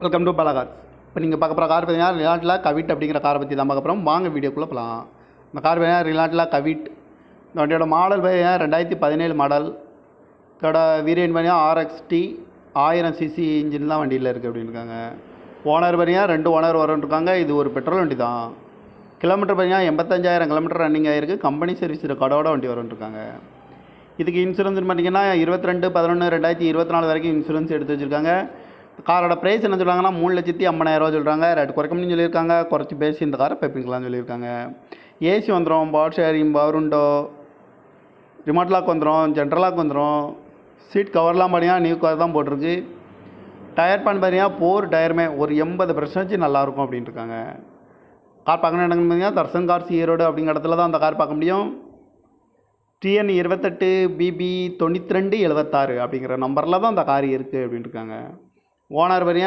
Welcome to பலகார்ஸ். இப்போ நீங்கள் பார்க்க போகிற கார் பார்த்தீங்கன்னா ரிலாட்ல கவிட் அப்படிங்கிற காரை பற்றி தான் பார்க்க போகிறோம். வாங்க வீடியோக்குள்ளே போகலாம். இந்த கார் பார்த்தீங்கன்னா ரிலாட்ல கவிட். இந்த வண்டியோட மாடல் பார்த்தீங்கன்னா 2017 மாடல். இதோட வேரியன்ட் பார்த்தீங்கன்னா RXT 1000 சிசி இன்ஜின் தான் வண்டியில் இருக்குது அப்படின்னு இருக்காங்க. ஓனர் பார்த்தீங்கன்னா 2 ஓனர் வரும்ன்ருக்காங்க. இது ஒரு பெட்ரோல் வண்டி தான். கிலோமீட்டர் பார்த்தீங்கன்னா 85,000 கிலோமீட்டர் ரன்னிங் ஆகிருக்கு. கம்பெனி சர்வீஸ் ரெக்கார்டோட வண்டி வரும்ன்ருக்காங்க. இதுக்கு இன்சூரன்ஸ் பார்த்தீங்கன்னா 22/11/2024 வரைக்கும் இன்சூரன்ஸ் எடுத்து வச்சுருக்காங்க. காரோட ப்ரைஸ் என்ன சொல்கிறாங்கன்னா 3,50,000 சொல்கிறாங்க. ரேட் குறைக்கணும்னு சொல்லியிருக்காங்க. குறைச்சி பேசி இந்த காரை பெப்பிங்கலாம்னு சொல்லியிருக்காங்க. ஏசி வந்துடும், power steering, power window, remote lock வந்துடும், ஜென்ரல் லாக் வந்துடும். சீட் கவர்லாம் பார்த்தீங்கன்னா நியூ கவர் தான் போட்டிருக்கு. டயர் பேன் பார்த்தீங்கன்னா 4 டயருமே ஒரு 80% நல்லாயிருக்கும் அப்படின்ட்டு இருக்காங்க. கார் பார்க்கணும் இடங்கன்னு பார்த்தீங்கன்னா தர்சன் கார்ஸ் ஈரோடு அப்படிங்கிற இடத்துல தான் அந்த கார் பார்க்க முடியும். TN 28 BB 9276 அப்படிங்கிற நம்பரில் தான் அந்த கார் இருக்குது அப்படின்ட்டு இருக்காங்க. ஓனர் பார்த்தீங்கன்னா